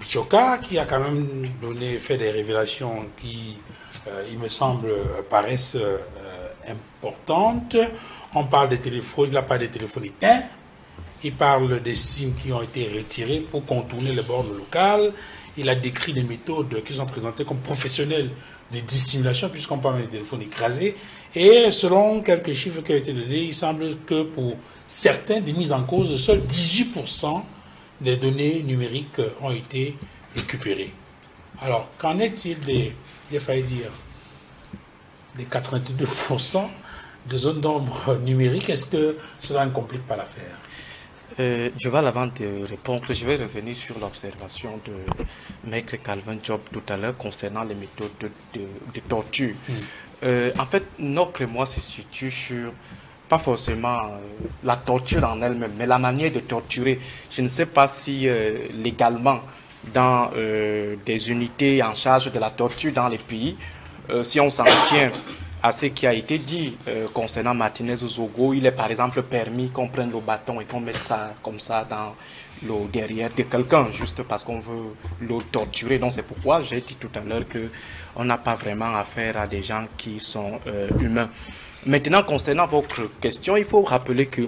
Bichoka, qui a quand même fait des révélations qui, il me semble, paraissent importantes. On parle des téléphones, il n'a pas des téléphones éteints. Il parle des SIM qui ont été retirés pour contourner les bornes locales. Il a décrit des méthodes qui sont présentées comme professionnelles de dissimulation, puisqu'on parle des téléphones écrasés. Et selon quelques chiffres qui ont été donnés, il semble que pour certains des mises en cause, seuls 18% des données numériques ont été récupérées. Alors, qu'en est-il des 82% de zones d'ombre numériques? Est-ce que cela ne complique pas l'affaire? Je vais, avant de répondre, je vais revenir sur l'observation de Maître Calvin Job tout à l'heure concernant les méthodes de torture. En fait, notre émoi se situe sur, pas forcément la torture en elle-même, mais la manière de torturer. Je ne sais pas si légalement, dans des unités en charge de la torture dans les pays, si on s'en tient à ce qui a été dit concernant Martinez Zogo, il est par exemple permis qu'on prenne le bâton et qu'on mette ça comme ça dans le derrière de quelqu'un, juste parce qu'on veut le torturer. Donc c'est pourquoi j'ai dit tout à l'heure qu'on n'a pas vraiment affaire à des gens qui sont humains. Maintenant, concernant votre question, il faut rappeler que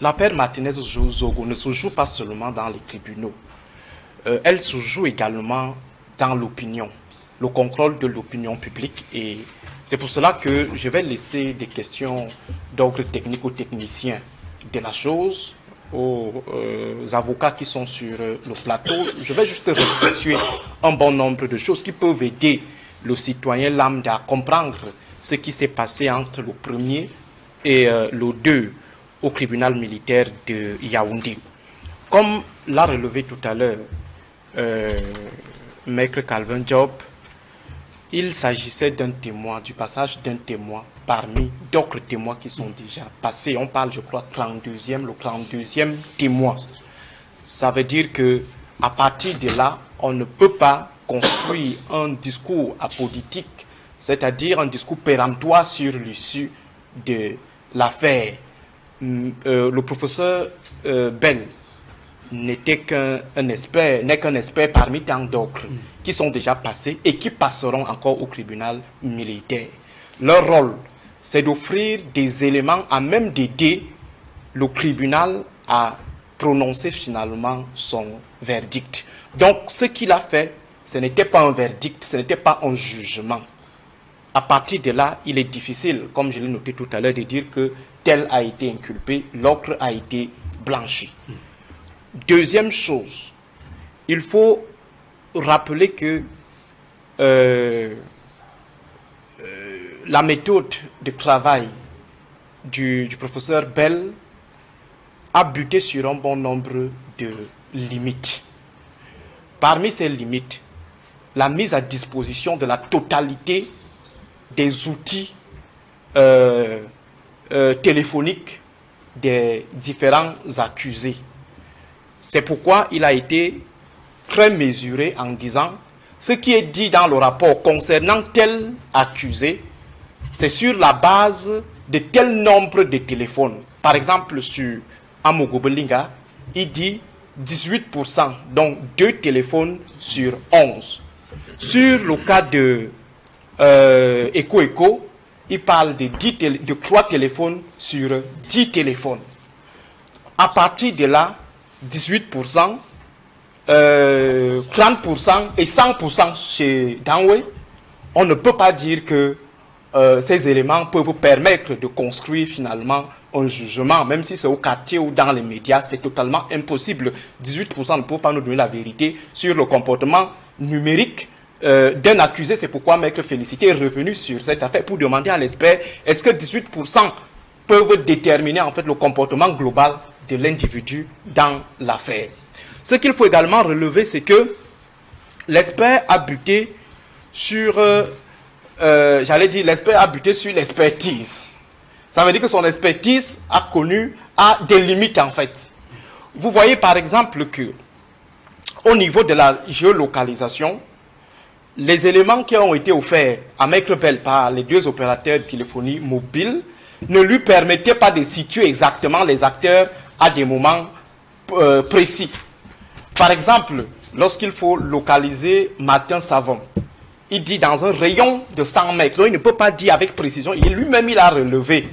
l'affaire Martinez Zogo ne se joue pas seulement dans les tribunaux. Elle se joue également dans l'opinion, le contrôle de l'opinion publique, et c'est pour cela que je vais laisser des questions d'ordre technique aux techniciens de la chose, aux avocats qui sont sur le plateau. Je vais juste restituer un bon nombre de choses qui peuvent aider le citoyen lambda à comprendre ce qui s'est passé entre le 1er et le 2 au tribunal militaire de Yaoundé. Comme l'a relevé tout à l'heure Maître Calvin Job, il s'agissait d'un témoin, du passage d'un témoin parmi d'autres témoins qui sont déjà passés. On parle, je crois, le 32e témoin. Ça veut dire que à partir de là, on ne peut pas construire un discours apolitique, c'est-à-dire un discours péremptoire sur l'issue de l'affaire. Le professeur Bell n'était qu'un expert, n'est qu'un expert parmi tant d'autres qui sont déjà passés et qui passeront encore au tribunal militaire. Leur rôle, c'est d'offrir des éléments à même d'aider le tribunal à prononcer finalement son verdict. Donc, ce qu'il a fait, ce n'était pas un verdict, ce n'était pas un jugement. À partir de là, il est difficile, comme je l'ai noté tout à l'heure, de dire que tel a été inculpé, l'autre a été blanchi. Deuxième chose, il faut rappeler que la méthode de travail du professeur Bell a buté sur un bon nombre de limites. Parmi ces limites, la mise à disposition de la totalité des outils téléphoniques des différents accusés. C'est pourquoi il a été très mesuré en disant ce qui est dit dans le rapport concernant tel accusé, c'est sur la base de tel nombre de téléphones. Par exemple, sur Amogobelinga, il dit 18%, donc 2 téléphones sur 11. Sur le cas de Eko, il parle de 3 téléphones sur 10 téléphones. À partir de là, 18%, 30% et 100% chez Danwe, on ne peut pas dire que ces éléments peuvent vous permettre de construire finalement un jugement, même si c'est au quartier ou dans les médias, c'est totalement impossible. 18% ne peut pas nous donner la vérité sur le comportement numérique d'un accusé. C'est pourquoi Maître Félicité est revenu sur cette affaire pour demander à l'expert, est-ce que 18% peuvent déterminer en fait le comportement global de l'individu dans l'affaire. Ce qu'il faut également relever, c'est que l'expert a buté sur, l'expert a buté sur l'expertise. Ça veut dire que son expertise a des limites en fait. Vous voyez par exemple que au niveau de la géolocalisation, les éléments qui ont été offerts à Maître Bell par les 2 opérateurs de téléphonie mobile ne lui permettaient pas de situer exactement les acteurs à des moments précis. Par exemple, lorsqu'il faut localiser Martin Savon, il dit dans un rayon de 100 mètres. Donc il ne peut pas dire avec précision. Lui-même, il a relevé.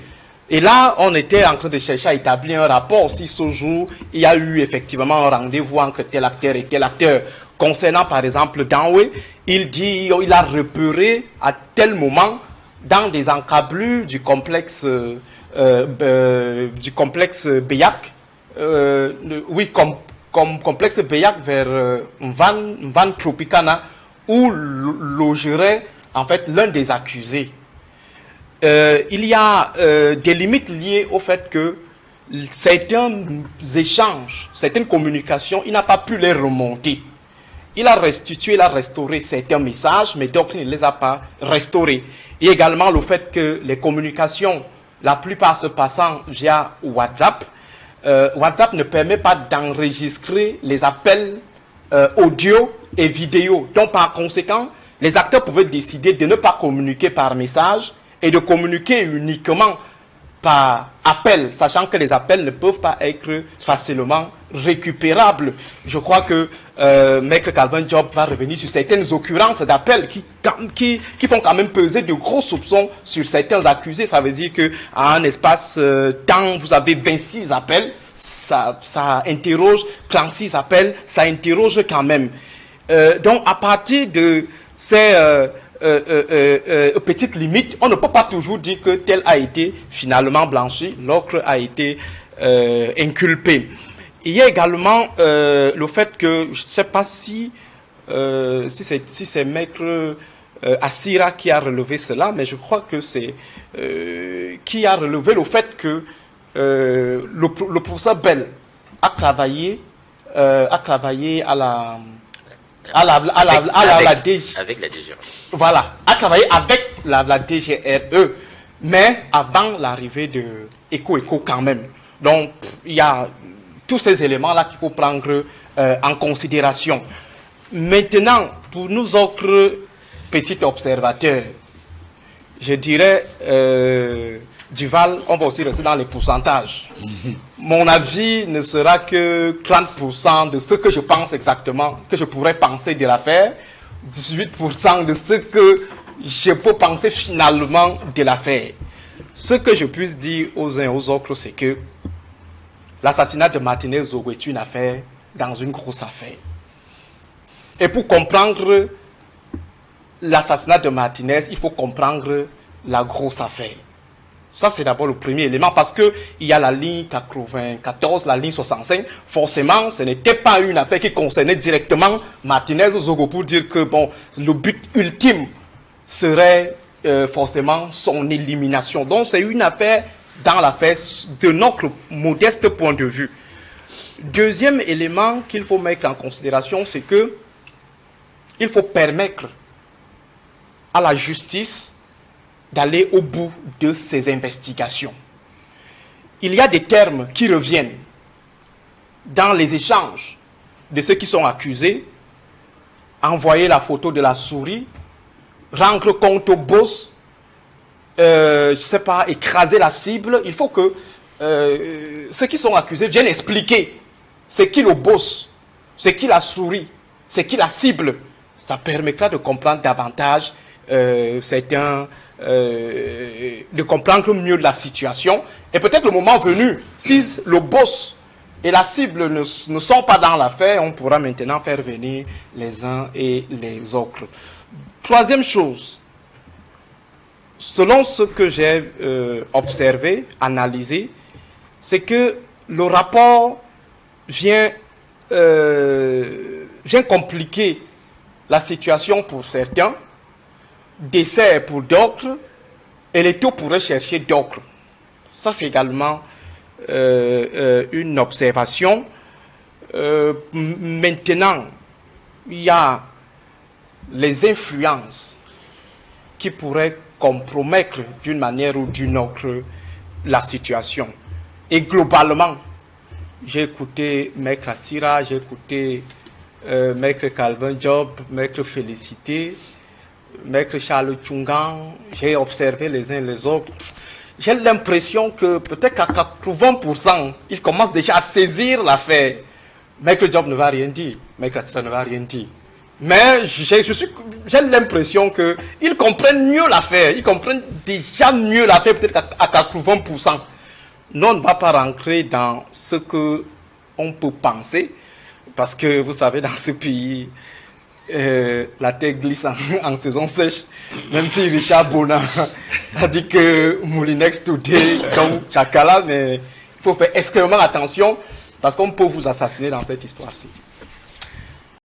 Et là, on était en train de chercher à établir un rapport. Si ce jour, il y a eu effectivement un rendez-vous entre tel acteur et tel acteur. Concernant par exemple Danwe, il dit il a repéré à tel moment dans des encablures du complexe Beyak, oui, comme complexe Beyak vers Van Tropicana, où logerait en fait l'un des accusés. Il y a des limites liées au fait que certains échanges, certaines communications, il n'a pas pu les remonter. Il a restitué, il a restauré certains messages, mais d'autres il ne les a pas restaurés. Et également le fait que les communications, la plupart se passant via WhatsApp, WhatsApp ne permet pas d'enregistrer les appels audio et vidéo. Donc par conséquent, les acteurs pouvaient décider de ne pas communiquer par message et de communiquer uniquement par appel, sachant que les appels ne peuvent pas être facilement récupérables. Je crois que Maître Calvin Job va revenir sur certaines occurrences d'appels qui font quand même peser de gros soupçons sur certains accusés. Ça veut dire qu'en un espace temps, vous avez 26 appels, ça interroge, 36 appels, ça interroge quand même. Donc à partir de ces petite limite, on ne peut pas toujours dire que tel a été finalement blanchi, l'autre a été inculpé. Il y a également le fait que, je ne sais pas si c'est Maître Assira qui a relevé cela, mais je crois que c'est qui a relevé le fait que le professeur Bell a travaillé à la avec la DGRE. Voilà, a travaillé avec la DGRE, mais avant l'arrivée de Eco quand même. Donc, il y a tous ces éléments-là qu'il faut prendre en considération. Maintenant, pour nous autres petits observateurs, je dirais, Duval, on va aussi rester dans les pourcentages. Mon avis ne sera que 30% de ce que je pense exactement, que je pourrais penser de l'affaire, 18% de ce que je peux penser finalement de l'affaire. Ce que je puisse dire aux uns et aux autres, c'est que l'assassinat de Martinez Zogo est une affaire dans une grosse affaire. Et pour comprendre l'assassinat de Martinez, il faut comprendre la grosse affaire. Ça, c'est d'abord le premier élément, parce qu'il y a la ligne 94, la ligne 65. Forcément, ce n'était pas une affaire qui concernait directement Martinez Zogo pour dire que bon, le but ultime serait forcément son élimination. Donc, c'est une affaire dans l'affaire de notre modeste point de vue. Deuxième élément qu'il faut mettre en considération, c'est que il faut permettre à la justice d'aller au bout de ces investigations. Il y a des termes qui reviennent dans les échanges de ceux qui sont accusés. Envoyer la photo de la souris, rendre compte au boss, je ne sais pas, écraser la cible. Il faut que ceux qui sont accusés viennent expliquer c'est qui le boss, c'est qui la souris, c'est qui la cible. Ça permettra de comprendre davantage de comprendre mieux la situation. Et peut-être le moment venu, si le boss et la cible ne sont pas dans l'affaire, on pourra maintenant faire venir les uns et les autres. Troisième chose, selon ce que j'ai observé, analysé, c'est que le rapport vient compliquer la situation pour certains, dessert pour d'autres, et les taux pourraient chercher d'autres. Ça, c'est également une observation. Maintenant, il y a les influences qui pourraient compromettre d'une manière ou d'une autre la situation. Et globalement, j'ai écouté Maître Assira, j'ai écouté Maître Calvin Job, Maître Félicité, Maître Charles Tchungan, j'ai observé les uns les autres. J'ai l'impression que peut-être qu'à 80%, ils commencent déjà à saisir l'affaire. Maître Job ne va rien dire. Maître Assistant ne va rien dire. Mais j'ai l'impression qu'ils comprennent mieux l'affaire. Ils comprennent déjà mieux l'affaire, peut-être à 80%. Nous, on ne va pas rentrer dans ce qu'on peut penser. Parce que, vous savez, dans ce pays, la terre glisse en saison sèche. Même si Richard Bonin a dit que Moulinex today, donc Chakala, mais il faut faire extrêmement attention parce qu'on peut vous assassiner dans cette histoire-ci.